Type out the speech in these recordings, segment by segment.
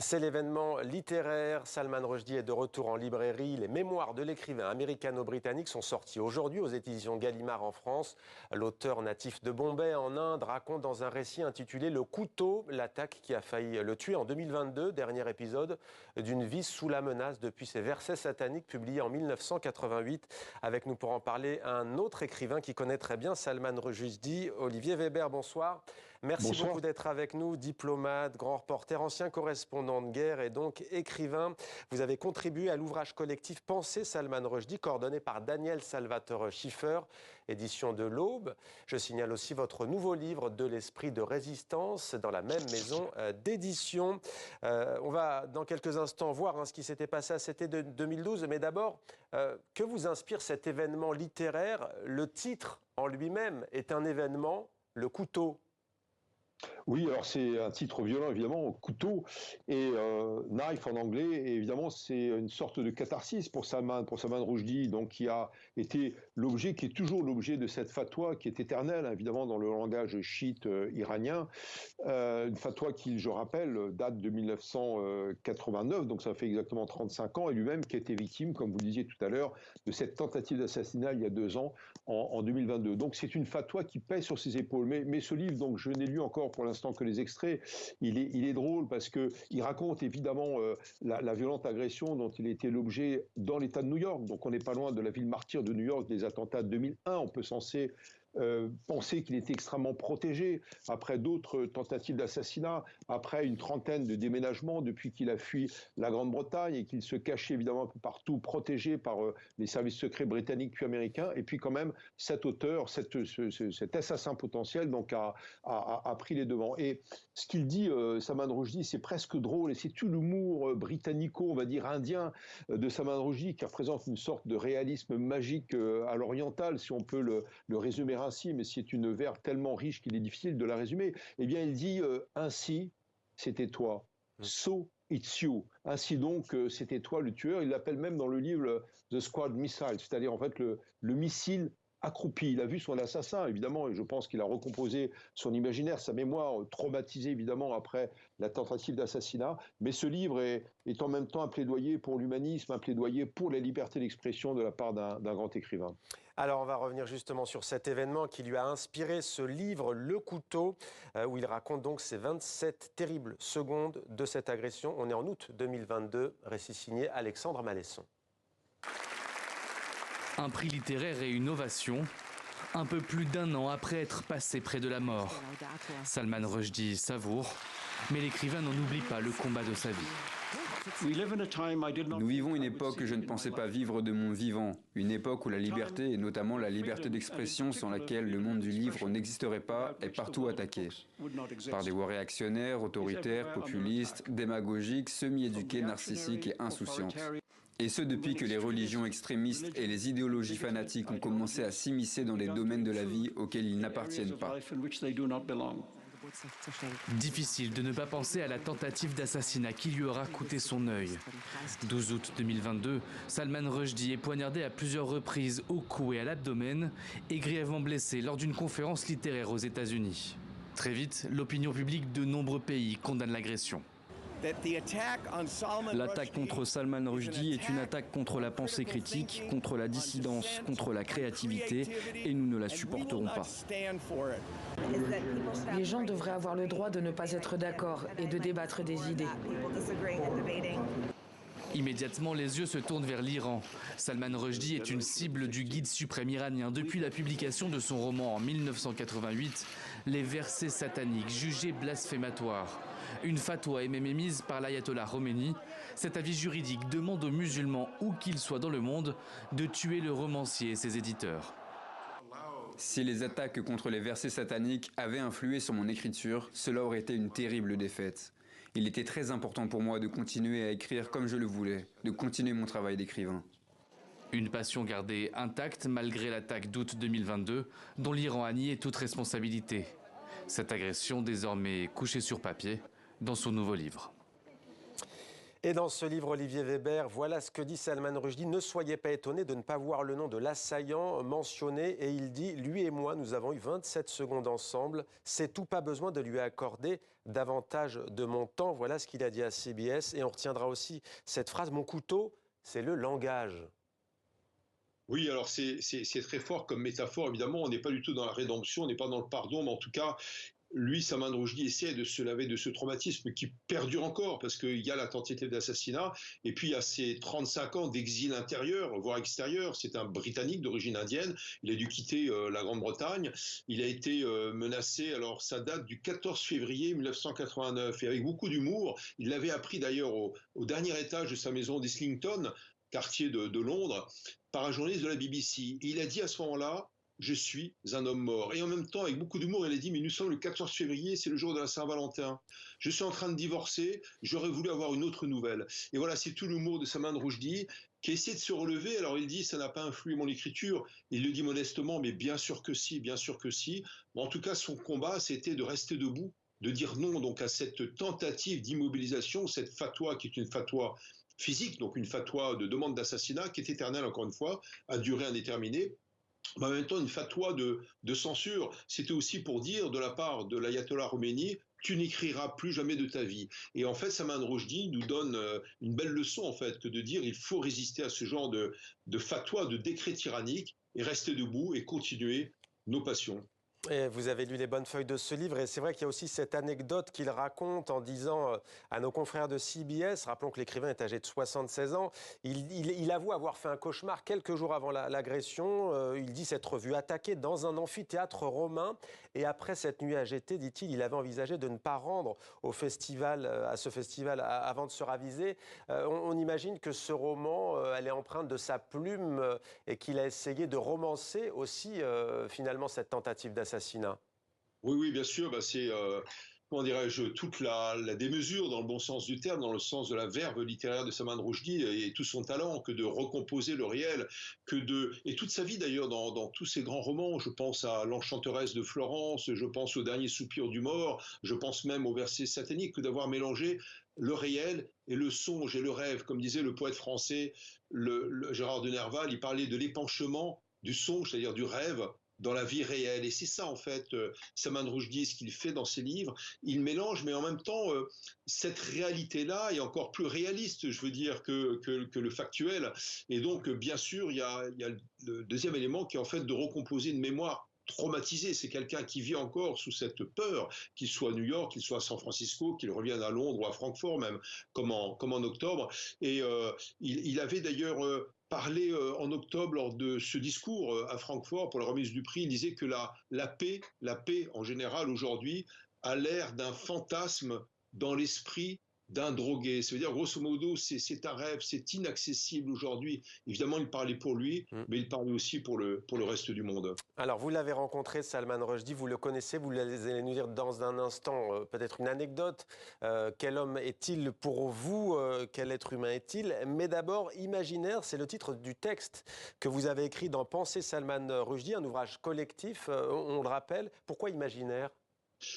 C'est l'événement littéraire. Salman Rushdie est de retour en librairie. Les mémoires de l'écrivain américano-britannique sont sortis aujourd'hui aux éditions Gallimard en France. L'auteur natif de Bombay en Inde raconte dans un récit intitulé Le couteau, l'attaque qui a failli le tuer en 2022, dernier épisode d'une vie sous la menace depuis ses versets sataniques publiés en 1988. Avec nous pour en parler un autre écrivain qui connaît très bien Salman Rushdie, Olivier Weber, bonsoir. Merci beaucoup d'être avec nous, diplomate, grand reporter, ancien correspondant de guerre et donc écrivain. Vous avez contribué à l'ouvrage collectif Penser Salman Rushdie, coordonné par Daniel Salvatore Schiffer, édition de l'Aube. Je signale aussi votre nouveau livre De l'esprit de résistance dans la même maison d'édition. On va dans quelques instants voir ce qui s'était passé à cet été de 2012. Mais d'abord, que vous inspire cet événement littéraire? Le titre en lui-même est un événement, Le couteau. Oui, alors c'est un titre violent, évidemment, couteau, et knife en anglais, et évidemment c'est une sorte de catharsis pour Salman Rushdie, donc qui a été l'objet, qui est toujours l'objet de cette fatwa qui est éternelle, évidemment, dans le langage chiite iranien, une fatwa qui, je rappelle, date de 1989, donc ça fait exactement 35 ans, et lui-même qui a été victime, comme vous le disiez tout à l'heure, de cette tentative d'assassinat il y a 2 ans, en 2022. Donc c'est une fatwa qui pèse sur ses épaules, mais ce livre, donc je n'ai lu encore pour l'instant que les extraits, il est drôle parce qu'il raconte évidemment la violente agression dont il a été l'objet dans l'État de New York. Donc on n'est pas loin de la ville martyre de New York, des attentats de 2001. On peut penser qu'il était extrêmement protégé après d'autres tentatives d'assassinat, après une trentaine de déménagements depuis qu'il a fui la Grande-Bretagne et qu'il se cachait évidemment un peu partout, protégé par les services secrets britanniques puis américains. Et puis quand même, cet auteur, cet assassin potentiel donc a pris les devants. Et ce qu'il dit, Salman Rushdie, c'est presque drôle et c'est tout l'humour britannico, on va dire indien, de Salman Rushdie qui représente une sorte de réalisme magique à l'oriental, si on peut le résumer ainsi, mais c'est une verve tellement riche qu'il est difficile de la résumer. Eh bien, il dit ainsi, c'était toi. So it's you. Ainsi donc, c'était toi le tueur. Il l'appelle même dans le livre The Squad Missile, c'est-à-dire en fait le missile accroupi. Il a vu son assassin, évidemment, et je pense qu'il a recomposé son imaginaire, sa mémoire, traumatisée, évidemment, après la tentative d'assassinat. Mais ce livre est en même temps un plaidoyer pour l'humanisme, un plaidoyer pour la liberté d'expression de la part d'un grand écrivain. Alors, on va revenir justement sur cet événement qui lui a inspiré ce livre, Le couteau, où il raconte donc ces 27 terribles secondes de cette agression. On est en août 2022, récit signé Alexandre Malesson. Un prix littéraire et une ovation, un peu plus d'1 an après être passé près de la mort. Salman Rushdie savoure, mais l'écrivain n'en oublie pas le combat de sa vie. Nous vivons une époque que je ne pensais pas vivre de mon vivant, une époque où la liberté, et notamment la liberté d'expression sans laquelle le monde du livre n'existerait pas, est partout attaquée. Par des voix réactionnaires, autoritaires, populistes, démagogiques, semi-éduquées, narcissiques et insouciantes. Et ce depuis que les religions extrémistes et les idéologies fanatiques ont commencé à s'immiscer dans les domaines de la vie auxquels ils n'appartiennent pas. Difficile de ne pas penser à la tentative d'assassinat qui lui aura coûté son œil. 12 août 2022, Salman Rushdie est poignardé à plusieurs reprises au cou et à l'abdomen et grièvement blessé lors d'une conférence littéraire aux États-Unis. Très vite, l'opinion publique de nombreux pays condamne l'agression. L'attaque contre Salman Rushdie est une attaque contre la pensée critique, contre la dissidence, contre la créativité, et nous ne la supporterons pas. Les gens devraient avoir le droit de ne pas être d'accord et de débattre des idées. Immédiatement, les yeux se tournent vers l'Iran. Salman Rushdie est une cible du guide suprême iranien depuis la publication de son roman en 1988, Les versets sataniques, jugés blasphématoires. Une fatwa est même émise par l'ayatollah Khomeini. Cet avis juridique demande aux musulmans, où qu'ils soient dans le monde, de tuer le romancier et ses éditeurs. Si les attaques contre les versets sataniques avaient influé sur mon écriture, cela aurait été une terrible défaite. Il était très important pour moi de continuer à écrire comme je le voulais, de continuer mon travail d'écrivain. Une passion gardée intacte malgré l'attaque d'août 2022, dont l'Iran a nié toute responsabilité. Cette agression désormais couchée sur papier dans son nouveau livre. Et dans ce livre, Olivier Weber, voilà ce que dit Salman Rushdie. Ne soyez pas étonnés de ne pas voir le nom de l'assaillant mentionné. Et il dit, lui et moi, nous avons eu 27 secondes ensemble. C'est tout, pas besoin de lui accorder davantage de mon temps. Voilà ce qu'il a dit à CBS. Et on retiendra aussi cette phrase, mon couteau, c'est le langage. Oui, alors c'est très fort comme métaphore, évidemment, on n'est pas du tout dans la rédemption, on n'est pas dans le pardon, mais en tout cas, lui, Salman Rushdie, essaie de se laver de ce traumatisme qui perdure encore, parce qu'il y a la tentative d'assassinat, et puis il y a ces 35 ans d'exil intérieur, voire extérieur. C'est un Britannique d'origine indienne, il a dû quitter la Grande-Bretagne, il a été menacé, alors ça date du 14 février 1989, et avec beaucoup d'humour, il l'avait appris d'ailleurs au dernier étage de sa maison d'Islington, quartier de Londres, par un journaliste de la BBC. Et il a dit à ce moment-là, je suis un homme mort. Et en même temps, avec beaucoup d'humour, il a dit, mais nous sommes le 14 février, c'est le jour de la Saint-Valentin. Je suis en train de divorcer, j'aurais voulu avoir une autre nouvelle. Et voilà, c'est tout l'humour de Salman Rushdie, qui essaie de se relever. Alors il dit, ça n'a pas influé mon écriture. Il le dit modestement, mais bien sûr que si, bien sûr que si. Mais en tout cas, son combat, c'était de rester debout, de dire non donc à cette tentative d'immobilisation, cette fatwa qui est une fatwa physique, donc une fatwa de demande d'assassinat, qui est éternelle encore une fois, à durée indéterminée. Mais en même temps, une fatwa de censure, c'était aussi pour dire de la part de l'ayatollah Khomeini, tu n'écriras plus jamais de ta vie. Et en fait, Salman Rushdie nous donne une belle leçon, en fait, que de dire il faut résister à ce genre de fatwa, de décret tyrannique, et rester debout et continuer nos passions. Et vous avez lu les bonnes feuilles de ce livre, et c'est vrai qu'il y a aussi cette anecdote qu'il raconte en disant à nos confrères de CBS, rappelons que l'écrivain est âgé de 76 ans, il avoue avoir fait un cauchemar quelques jours avant l'agression. Il dit s'être vu attaqué dans un amphithéâtre romain, et après cette nuit agitée, dit-il, il avait envisagé de ne pas rendre au festival, à ce festival avant de se raviser. On imagine que ce roman, elle est empreinte de sa plume, et qu'il a essayé de romancer aussi finalement cette tentative d'assassinat. Oui, oui, bien sûr, bah c'est, comment dirais-je, toute la démesure dans le bon sens du terme, dans le sens de la verve littéraire de Salman Rushdie et tout son talent, que de recomposer le réel, et toute sa vie d'ailleurs dans tous ses grands romans. Je pense à L'Enchanteresse de Florence, je pense au Dernier soupir du mort, je pense même au Verset satanique, que d'avoir mélangé le réel et le songe et le rêve. Comme disait le poète français Gérard de Nerval, il parlait de l'épanchement du songe, c'est-à-dire du rêve, dans la vie réelle. Et c'est ça, en fait, Salman Rushdie, ce qu'il fait dans ses livres. Il mélange, mais en même temps, cette réalité-là est encore plus réaliste, je veux dire, que le factuel. Et donc, bien sûr, il y a le deuxième élément qui est en fait de recomposer une mémoire traumatisé. C'est quelqu'un qui vit encore sous cette peur, qu'il soit à New York, qu'il soit à San Francisco, qu'il revienne à Londres ou à Francfort même, comme en octobre. Et il avait d'ailleurs parlé en octobre lors de ce discours à Francfort pour la remise du prix. Il disait que la paix en général aujourd'hui a l'air d'un fantasme dans l'esprit d'un drogué. Ça veut dire, grosso modo, c'est un rêve, c'est inaccessible aujourd'hui. Évidemment, il parlait pour lui, mais il parlait aussi pour le reste du monde. Alors, vous l'avez rencontré, Salman Rushdie, vous le connaissez, vous allez nous dire dans un instant peut-être une anecdote. Quel homme est-il pour vous? Quel être humain est-il? Mais d'abord, Imaginaire, c'est le titre du texte que vous avez écrit dans Penser Salman Rushdie, un ouvrage collectif, on le rappelle. Pourquoi Imaginaire?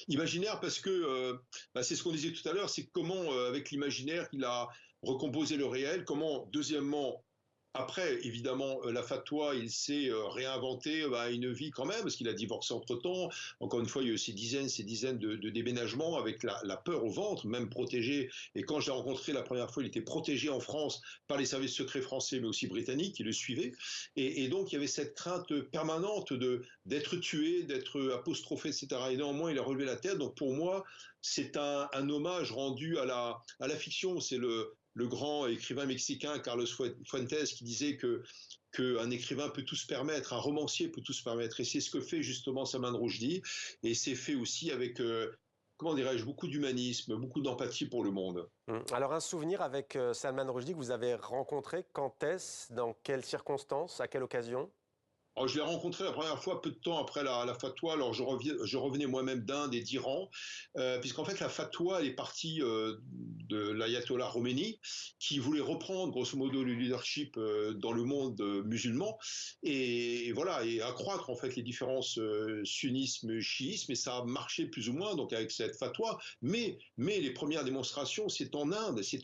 Imaginaire parce que c'est ce qu'on disait tout à l'heure, c'est comment avec l'imaginaire il a recomposé le réel, comment deuxièmement après, évidemment, la fatwa, il s'est réinventé une vie quand même, parce qu'il a divorcé entre-temps. Encore une fois, il y a eu ces dizaines de déménagements avec la peur au ventre, même protégé. Et quand je l'ai rencontré la première fois, il était protégé en France par les services secrets français, mais aussi britanniques, qui le suivaient. Et donc, il y avait cette crainte permanente d'être tué, d'être apostrophé, etc. Et néanmoins, il a relevé la tête. Donc, pour moi, c'est un hommage rendu à la fiction. C'est le grand écrivain mexicain Carlos Fuentes qui disait qu'un écrivain peut tout se permettre, un romancier peut tout se permettre. Et c'est ce que fait justement Salman Rushdie. Et c'est fait aussi avec, comment dirais-je, beaucoup d'humanisme, beaucoup d'empathie pour le monde. Alors un souvenir avec Salman Rushdie que vous avez rencontré, quand est-ce, dans quelles circonstances, à quelle occasion? Alors, je l'ai rencontré la première fois peu de temps après la fatwa. Alors, je revenais moi-même d'Inde et d'Iran, puisqu'en fait, la fatwa, elle est partie de l'ayatollah Khomeini, qui voulait reprendre grosso modo le leadership dans le monde musulman et voilà, et accroître en fait les différences sunnisme-chiisme, et ça a marché plus ou moins donc avec cette fatwa, mais les premières démonstrations, c'est en Inde, qui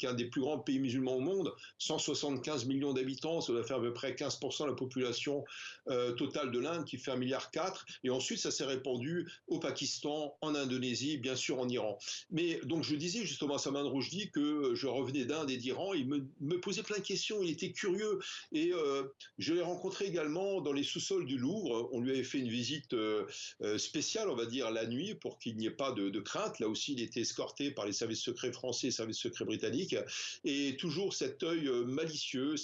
est un des plus grands pays musulmans au monde, 175 millions d'habitants, ça doit faire à peu près 15% de la population totale de l'Inde, qui fait 1,4 milliard, et ensuite ça s'est répandu au Pakistan, en Indonésie, bien sûr en Iran. Mais donc je disais justement à Salman Rushdie que je revenais d'Inde et d'Iran, il me posait plein de questions, il était curieux, et je l'ai rencontré également dans les sous-sols du Louvre. On lui avait fait une visite spéciale, on va dire, la nuit, pour qu'il n'y ait pas de crainte. Là aussi, il était escorté par les services secrets français et les services secrets britanniques, et toujours cet œil malicieux,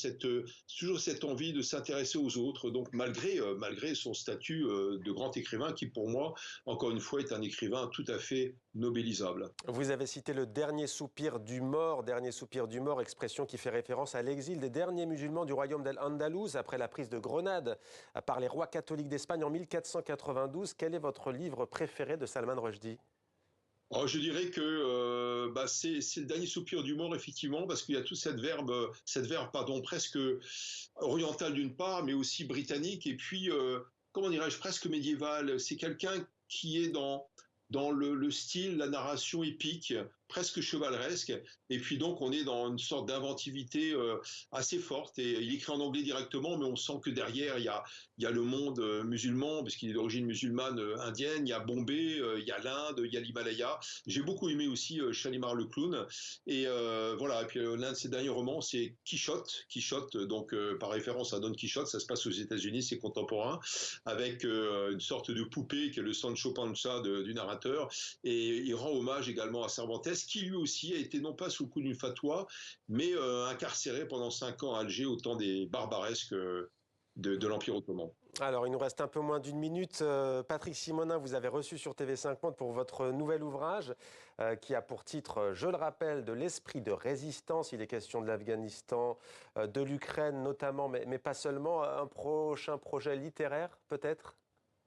toujours cette envie de s'intéresser aux autres, donc malgré son statut de grand écrivain, qui pour moi, encore une fois, est un écrivain tout à fait nobélisable. Vous avez cité le dernier soupir du mort, expression qui fait référence à l'exil des derniers musulmans du royaume d'Al-Andalus après la prise de Grenade par les rois catholiques d'Espagne en 1492. Quel est votre livre préféré de Salman Rushdie? Alors, je dirais que c'est le dernier soupir du mort, effectivement, parce qu'il y a toute cette verbe presque orientale d'une part, mais aussi britannique, et puis, comment dirais-je, presque médiévale. C'est quelqu'un qui est dans le style, la narration épique, presque chevaleresque, et puis donc on est dans une sorte d'inventivité assez forte, et il écrit en anglais directement, mais on sent que derrière il y a le monde musulman, parce qu'il est d'origine musulmane indienne, il y a Bombay, il y a l'Inde, il y a l'Himalaya. J'ai beaucoup aimé aussi Shalimar le clown, et voilà, et puis l'un de ses derniers romans, c'est Quichotte, donc par référence à Don Quichotte, ça se passe aux États-Unis, c'est contemporain, avec une sorte de poupée qui est le Sancho Panza du narrateur, et il rend hommage également à Cervantes, qui lui aussi a été non pas sous le coup d'une fatwa, mais incarcéré pendant 5 ans à Alger au temps des barbaresques de l'Empire ottoman. Alors, il nous reste un peu moins d'une minute. Patrick Simonin, vous avez reçu sur TV5 Monde pour votre nouvel ouvrage qui a pour titre, je le rappelle, de l'esprit de résistance. Il est question de l'Afghanistan, de l'Ukraine notamment, mais pas seulement. Un prochain projet littéraire, peut-être?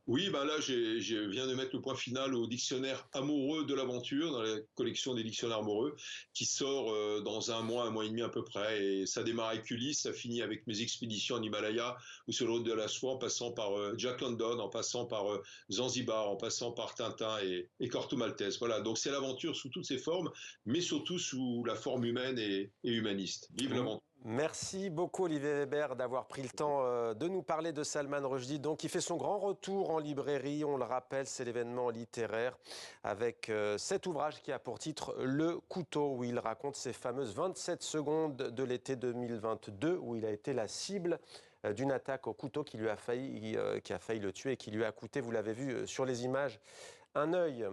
Oui, ben là, je viens de mettre le point final au dictionnaire amoureux de l'aventure, dans la collection des dictionnaires amoureux, qui sort dans un mois et demi à peu près. Et ça démarre avec Ulysse, ça finit avec mes expéditions en Himalaya ou sur le route de la soie, en passant par Jack London, en passant par Zanzibar, en passant par Tintin et Corto Maltese. Voilà, donc c'est l'aventure sous toutes ses formes, mais surtout sous la forme humaine et humaniste. Vive l'aventure! Merci beaucoup Olivier Weber d'avoir pris le temps de nous parler de Salman Rushdie, donc qui fait son grand retour en librairie. On le rappelle, c'est l'événement littéraire avec cet ouvrage qui a pour titre Le Couteau, où il raconte ces fameuses 27 secondes de l'été 2022 où il a été la cible d'une attaque au couteau qui a failli le tuer et qui lui a coûté, vous l'avez vu sur les images, un œil.